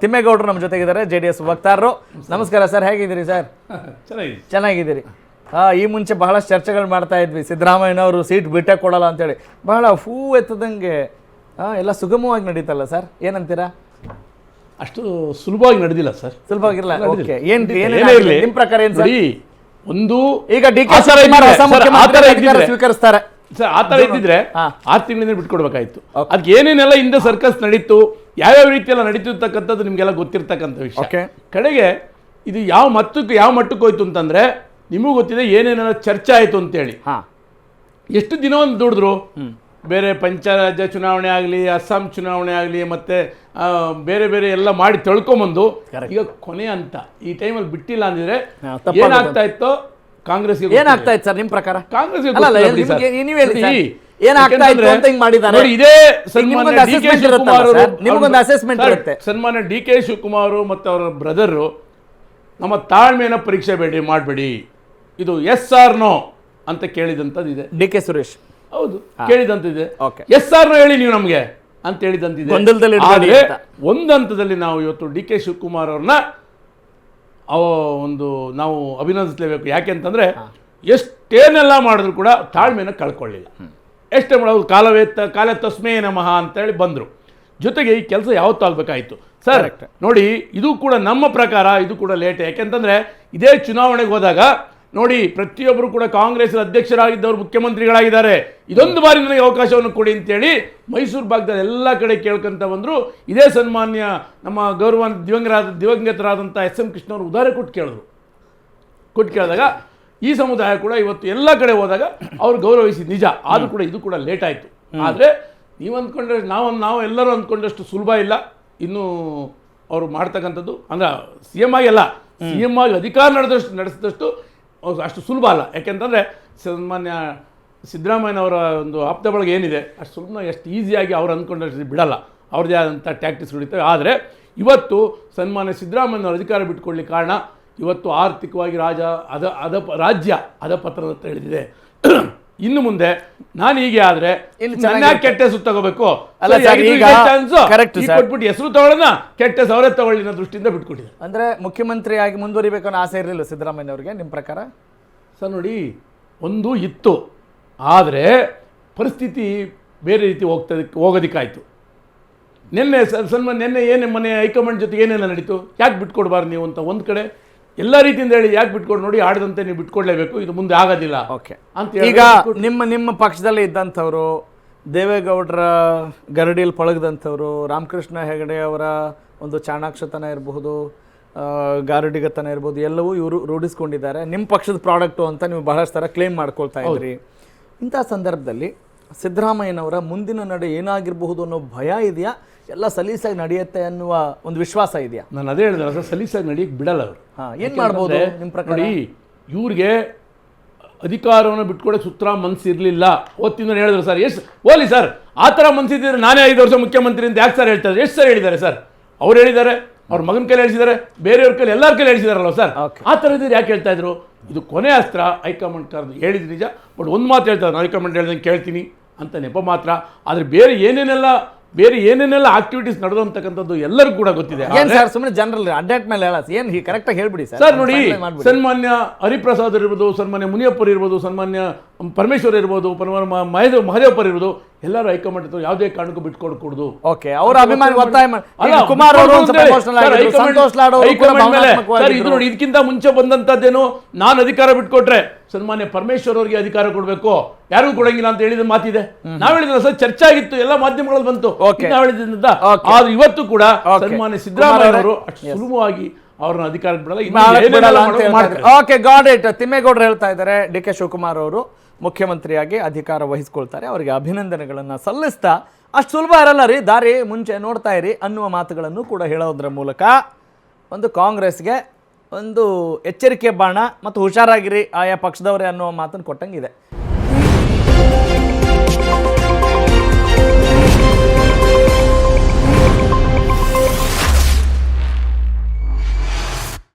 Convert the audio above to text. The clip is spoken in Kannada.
ತಿಮ್ಮೇಗೌಡರು ನಮ್ಮ ಜೊತೆಗಿದ್ದಾರೆ, JDS ವಕ್ತಾರರು. ನಮಸ್ಕಾರ ಸರ್, ಹೇಗಿದ್ದೀರಿ ಸರ್? ಚೆನ್ನಾಗಿದ್ದೀರಿ. ಈ ಮುಂಚೆ ಬಹಳಷ್ಟು ಚರ್ಚೆಗಳು ಮಾಡ್ತಾ ಇದ್ವಿ, ಸಿದ್ದರಾಮಯ್ಯನವರು ಸೀಟ್ ಬಿಟ್ಟೇ ಕೊಡಲ್ಲ ಅಂತೇಳಿ. ಬಹಳ ಹೂ ಎತ್ತದಂಗೆ ಎಲ್ಲ ಸುಗಮವಾಗಿ ನಡೀತಲ್ಲ ಸರ್, ಏನಂತೀರಾ? ಅಷ್ಟು ಸುಲಭವಾಗಿ ನಡೆದಿಲ್ಲ ಸರ್, ಸುಲಭವಾಗಿರಲ್ಲ. ಓಕೆ, ನಿಮ್ಮ ಪ್ರಕಾರ ಏನು ಸರ್? ಒಂದು ಈಗ DK ಸ್ವೀಕರಿಸ್ತಾರೆ ಸರ್, ಆ ಥರ ಇದ್ದಿದ್ರೆ 6 ತಿಂಗಳಿಂದ ಬಿಟ್ಕೊಡ್ಬೇಕಾಯ್ತು. ಅದಕ್ಕೆ ಏನೇನೆಲ್ಲ ಹಿಂದೆ ಸರ್ಕಸ್ ನಡೀತು, ಯಾವ್ಯಾವ ರೀತಿಯೆಲ್ಲ ನಡೀತಿರ್ತಕ್ಕಂಥದ್ದು ನಿಮಗೆಲ್ಲ ಗೊತ್ತಿರ್ತಕ್ಕಂಥ ವಿಷಯ. ಕಡೆಗೆ ಇದು ಯಾವ ಮಟ್ಟಕ್ಕೆ ಹೋಯ್ತು ಅಂತಂದ್ರೆ ನಿಮಗೂ ಗೊತ್ತಿದೆ ಏನೇನೆಲ್ಲ ಚರ್ಚೆ ಆಯಿತು ಅಂತೇಳಿ. ಎಷ್ಟು ದಿನ ಒಂದು ದುಡಿದ್ರು, ಬೇರೆ ಪಂಚಾಯತ್ ಚುನಾವಣೆ ಆಗಲಿ, ಅಸ್ಸಾಂ ಚುನಾವಣೆ ಆಗಲಿ, ಮತ್ತೆ ಬೇರೆ ಬೇರೆ ಎಲ್ಲ ಮಾಡಿ ತಿಳ್ಕೊಂಬಂದು ಈಗ ಕೊನೆ ಅಂತ ಈ ಟೈಮಲ್ಲಿ ಬಿಟ್ಟಿಲ್ಲ ಅಂದಿದ್ರೆ ಏನಾಗ್ತಾ ಇತ್ತೋ ಕಾಂಗ್ರೆಸ್ ಏನಾಗ್ತಾ ಇತ್ತು ಸರ್ ನಿಮ್ಮ ಪ್ರಕಾರ? ಕಾಂಗ್ರೆಸ್ ಇದೇ ಸನ್ಮಾನ್ಯ DK ಶಿವಕುಮಾರ್ ಮತ್ತು ಅವರ ಬ್ರದರು ನಮ್ಮ ತಾಳ್ಮೆಯನ್ನು ಪರೀಕ್ಷೆ ಮಾಡಬೇಡಿ, ಇದು ಎಸ್ ಆರ್ ನೋ ಅಂತ ಕೇಳಿದಂಥದ್ದು ಇದೆ. DK ಸುರೇಶ್ ಹೌದು ಕೇಳಿದಂತಿದೆ, ಎಸ್ ಆರ್ ನೋ ಹೇಳಿ ನೀವು ನಮಗೆ ಅಂತ ಹೇಳಿದಂತಿದೆ. ಆದರೆ ಒಂದು ಹಂತದಲ್ಲಿ ನಾವು ಇವತ್ತು DK ಶಿವಕುಮಾರ್ ಅವ್ರನ್ನ ನಾವು ಅಭಿನಂದಿಸಲೇಬೇಕು. ಯಾಕೆ ಅಂತಂದರೆ ಎಷ್ಟೇನೆಲ್ಲ ಮಾಡಿದ್ರು ಕೂಡ ತಾಳ್ಮೆಯನ್ನು ಕಳ್ಕೊಳ್ಳಿಲ್ಲ. ಎಷ್ಟೇ ಮಾಡೋದು ಕಾಲ ತಸ್ಮೇ ನಮಃ ಅಂತೇಳಿ ಬಂದರು. ಜೊತೆಗೆ ಈ ಕೆಲಸ ಯಾವತ್ತೂ ಆಗಬೇಕಾಯಿತು ಸರ್. ನೋಡಿ, ಇದು ಕೂಡ ನಮ್ಮ ಪ್ರಕಾರ ಇದು ಕೂಡ ಲೇಟ್. ಯಾಕೆಂತಂದರೆ ಇದೇ ಚುನಾವಣೆಗೆ ಹೋದಾಗ ನೋಡಿ, ಪ್ರತಿಯೊಬ್ಬರು ಕೂಡ ಕಾಂಗ್ರೆಸ್ ಅಧ್ಯಕ್ಷರಾಗಿದ್ದವರು ಮುಖ್ಯಮಂತ್ರಿಗಳಾಗಿದ್ದಾರೆ. ಇದೊಂದು ಬಾರಿ ನನಗೆ ಅವಕಾಶವನ್ನು ಕೊಡಿ ಅಂತೇಳಿ ಮೈಸೂರು ಭಾಗದಲ್ಲಿ ಎಲ್ಲ ಕಡೆ ಕೇಳ್ಕೊಂತ ಬಂದರು. ಇದೇ ಸನ್ಮಾನ್ಯ ನಮ್ಮ ಗೌರವ ದಿವಂಗತರಾದಂಥ SM ಕೃಷ್ಣ ಅವರು ಉದಾಹರಣೆ ಕೊಟ್ಟು ಕೇಳಿದಾಗ ಈ ಸಮುದಾಯ ಕೂಡ ಇವತ್ತು ಎಲ್ಲ ಕಡೆ ಹೋದಾಗ ಅವರು ಗೌರವಿಸಿ ನಿಜ. ಆದರೂ ಕೂಡ ಇದು ಕೂಡ ಲೇಟ್ ಆಯಿತು. ಆದರೆ ನೀವು ಅಂದ್ಕೊಂಡ್ರೆ ನಾವು ಎಲ್ಲರೂ ಅಂದ್ಕೊಂಡಷ್ಟು ಸುಲಭ ಇಲ್ಲ. ಇನ್ನೂ ಅವರು ಮಾಡ್ತಕ್ಕಂಥದ್ದು ಅಂದರೆ CM ಆಗಿ ಅಲ್ಲ, CM ಆಗಿ ಅಧಿಕಾರ ನಡೆಸಿದಷ್ಟು ಅಷ್ಟು ಸುಲಭ ಅಲ್ಲ. ಯಾಕೆಂತಂದರೆ ಸನ್ಮಾನ್ಯ ಸಿದ್ದರಾಮಯ್ಯನವರ ಒಂದು ಆಪ್ತ ಬಳಗ ಏನಿದೆ ಅಷ್ಟು ಸುಲಭ ಎಷ್ಟು ಈಸಿಯಾಗಿ ಅವ್ರು ಅಂದ್ಕೊಂಡಷ್ಟು ಬಿಡಲ್ಲ. ಅವ್ರದ್ದೇ ಆದಂಥ ಟ್ಯಾಕ್ಟಿಕ್ಸ್ ಹಿಡಿತವೆ. ಆದರೆ ಇವತ್ತು ಸನ್ಮಾನ್ಯ ಸಿದ್ದರಾಮಯ್ಯನವರು ಅಧಿಕಾರ ಬಿಟ್ಕೊಳ್ಳಿಕ್ಕೆ ಕಾರಣ ಇವತ್ತು ಆರ್ಥಿಕವಾಗಿ ರಾಜ್ಯ ಅಧಪತನದತ್ತ ಹಿಡಿದಿದೆ. ಇನ್ನು ಮುಂದೆ ನಾನು ಹೀಗೆ ಆದರೆ ಕೆಟ್ಟ ಹೆಸರು ತಗೋಬೇಕು, ಕೊಟ್ಬಿಟ್ಟು ಹೆಸರು ತಗೊಳ್ಳೋಣ, ಕೆಟ್ಟ ಹೆಸರು ಅವರೇ ತಗೊಳ್ಳಿ ಅನ್ನೋ ದೃಷ್ಟಿಯಿಂದ ಬಿಟ್ಕೊಟ್ಟಿದ್ದಾರೆ. ಅಂದರೆ ಮುಖ್ಯಮಂತ್ರಿಯಾಗಿ ಮುಂದುವರಿಬೇಕು ಅನ್ನೋ ಆಸೆ ಇರಲಿಲ್ಲ ಸಿದ್ದರಾಮಯ್ಯ ಅವರಿಗೆ ನಿಮ್ಮ ಪ್ರಕಾರ? ಸರ್ ನೋಡಿ, ಒಂದು ಇತ್ತು, ಆದರೆ ಪರಿಸ್ಥಿತಿ ಬೇರೆ ರೀತಿ ಹೋಗೋದಕ್ಕಾಯಿತು. ನಿನ್ನೆ ಮನೆ ಹೈಕಮಾಂಡ್ ಜೊತೆಗೆ ಏನೆಲ್ಲ ನಡೀತು, ಯಾಕೆ ಬಿಟ್ಕೊಡ್ಬಾರ್ದು ನೀವು ಅಂತ ಒಂದು ಕಡೆ ಎಲ್ಲ ರೀತಿಯಿಂದ ಹೇಳಿ ಯಾಕೆ ಬಿಟ್ಕೊಡು, ನೋಡಿ ಆಡದಂತೆ ನೀವು ಬಿಟ್ಕೊಡ್ಲೇಬೇಕು, ಇದು ಮುಂದೆ ಆಗೋದಿಲ್ಲ ಅಂತ. ಈಗ ನಿಮ್ಮ ಪಕ್ಷದಲ್ಲಿ ಇದ್ದಂಥವ್ರು, ದೇವೇಗೌಡರ ಗರಡಿಯಲ್ಲಿ ಪಳಗದಂಥವ್ರು, ರಾಮಕೃಷ್ಣ ಹೆಗಡೆ ಅವರ ಒಂದು ಚಾಣಾಕ್ಷತನ ಇರಬಹುದು, ಗಾರಡಿಗತನ ಇರ್ಬೋದು, ಎಲ್ಲವೂ ಇವರು ರೂಢಿಸ್ಕೊಂಡಿದ್ದಾರೆ. ನಿಮ್ಮ ಪಕ್ಷದ ಪ್ರಾಡಕ್ಟು ಅಂತ ನೀವು ಬಹಳಷ್ಟು ಥರ ಕ್ಲೇಮ್ ಮಾಡ್ಕೊಳ್ತಾ ಇದ್ರಿ. ಇಂಥ ಸಂದರ್ಭದಲ್ಲಿ ಸಿದ್ದರಾಮಯ್ಯನವರ ಮುಂದಿನ ನಡೆ ಏನಾಗಿರಬಹುದು ಅನ್ನೋ ಭಯ ಇದೆಯಾ? ಎಲ್ಲ ಸಲೀಸಾಗಿ ನಡೆಯುತ್ತೆ ಅನ್ನುವ ಒಂದು ವಿಶ್ವಾಸ ಇದೆಯಾ? ನಾನು ಅದೇ ಹೇಳಿದ್ರೆ ಸರ್, ಸಲೀಸಾಗಿ ನಡೆಯಕ್ಕೆ ಬಿಡಲ್ಲ ಅವರು. ಏನು ಮಾಡ್ಬೋದು ನಿಮ್ಮ ಪ್ರಕಾರ? ಇವ್ರಿಗೆ ಅಧಿಕಾರವನ್ನು ಬಿಟ್ಕೊಡೋಕೆ ಸುತ್ತ ಮನಸ್ಸಿರಲಿಲ್ಲ. ಓದ್ತಿಂದ ಹೇಳಿದ್ರು ಸರ್, ಓಲಿ ಸರ್, ಆ ಥರ ಮನಸ್ಸಿದ್ರೆ ನಾನೇ 5 ವರ್ಷ ಮುಖ್ಯಮಂತ್ರಿ ಅಂತ ಯಾಕೆ ಸರ್ ಹೇಳ್ತಾರೆ? ಎಷ್ಟು ಸರ್ ಹೇಳಿದ್ದಾರೆ ಸರ್? ಅವ್ರು ಹೇಳಿದ್ದಾರೆ, ಅವ್ರ ಮಗನ ಕೈಲಿ ಹೇಳಿಸಿದ್ದಾರೆ, ಬೇರೆಯವ್ರ ಕೈಲಿ ಎಲ್ಲರ ಕೈಲಿ ಹೇಳಿಸಿದಾರಲ್ಲ ಸರ್. ಆ ಥರ ಇದ್ರೆ ಯಾಕೆ ಹೇಳ್ತಾ ಇದ್ರು? ಇದು ಕೊನೆ ಅಸ್ತ್ರ. ಹೈಕಮಾಂಡ್ ಕರೆದು ಹೇಳಿದ್ರು ನಿಜ, ಬಟ್ ಒಂದು ಮಾತು ಹೇಳ್ತಾರೆ, ನಾನು ಹೈಕಮಾಂಡ್ ಹೇಳ್ದಂಗೆ ಕೇಳ್ತೀನಿ ಅಂತ ನೆಪ ಮಾತ್ರ. ಆದರೆ ಬೇರೆ ಏನೇನೆಲ್ಲ ಆಕ್ಟಿವಿಟೀಸ್ ನಡೆದು ಅಂತಕ್ಕಂಥದ್ದು ಎಲ್ಲರಿಗೂ ಕೂಡ ಗೊತ್ತಿದೆ. ಸುಮ್ಮನೆ ಜನರಲ್ ಅಡ್ಡಾಟ್ ಮೇಲೆ ಏನು ಕರೆಕ್ಟಾಗಿ ಹೇಳ್ಬಿಡಿ ಸರ್. ನೋಡಿ, ಸನ್ಮಾನ್ಯ ಹರಿಪ್ರಸಾದ್ ಇರ್ಬೋದು, ಸನ್ಮಾನ್ಯ ಮುನಿಯಪ್ಪರು ಇರ್ಬೋದು, ಸನ್ಮಾನ್ಯ ಪರಮೇಶ್ವರ್ ಇರ್ಬೋದು, ಮಹದೇವಪ್ಪರ್ ಇರ್ಬೋದು, ಎಲ್ಲರೂ ಹೈಕಮಾಂಡ್ ಹತ್ರ ಯಾವುದೇ ಕಾರಣಕ್ಕೂ ಬಿಟ್ಕೊಡ್ಕೂಡ್ದು. ನೋಡಿ, ಇದಕ್ಕಿಂತ ಮುಂಚೆ ಬಂದಂತದ್ದೇನು, ನಾನು ಅಧಿಕಾರ ಬಿಟ್ಕೊಟ್ರೆ ಸನ್ಮಾನ್ಯ ಪರಮೇಶ್ವರ್ ಅವರಿಗೆ ಅಧಿಕಾರ ಕೊಡಬೇಕು, ಯಾರಿಗೂ ಕೊಡಂಗಿಲ್ಲ ಅಂತ ಹೇಳಿದ ಮಾತಿದೆ. ನಾವ್ ಹೇಳಿದ್ರೆ ಸರ್, ಚರ್ಚೆ ಆಗಿತ್ತು, ಎಲ್ಲ ಮಾಧ್ಯಮಗಳಲ್ಲಿ ಬಂತು, ನಾವ್ ಹೇಳಿದ್ರಿಂದ. ಆದ್ರೆ ಇವತ್ತು ಕೂಡ ಸನ್ಮಾನ್ಯ ಸಿದ್ದರಾಮಯ್ಯ ಅವರು ಅಷ್ಟು ಸುಲಭವಾಗಿ ಅವ್ರನ್ನ ಅಧಿಕಾರಕ್ಕೆ ಬಿಡಲ್ಲ. Okay, got it. ತಿಮ್ಮೇಗೌಡರು ಹೇಳ್ತಾ ಇದ್ದಾರೆ, DK ಶಿವಕುಮಾರ್ ಅವರು ಮುಖ್ಯಮಂತ್ರಿಯಾಗಿ ಅಧಿಕಾರ ವಹಿಸ್ಕೊಳ್ತಾರೆ, ಅವರಿಗೆ ಅಭಿನಂದನೆಗಳನ್ನು ಸಲ್ಲಿಸ್ತಾ ಅಷ್ಟು ಸುಲಭ ಇರಲ್ಲ ರೀ ದಾರಿ, ಮುಂಚೆ ನೋಡ್ತಾ ಇರಿ ಅನ್ನುವ ಮಾತುಗಳನ್ನು ಕೂಡ ಹೇಳೋದ್ರ ಮೂಲಕ ಒಂದು ಕಾಂಗ್ರೆಸ್ಗೆ ಒಂದು ಎಚ್ಚರಿಕೆ ಬಾಣ ಮತ್ತು ಹುಷಾರಾಗಿರಿ ಆಯಾ ಪಕ್ಷದವರೇ ಅನ್ನುವ ಮಾತನ್ನು ಕೊಟ್ಟಂಗಿದೆ.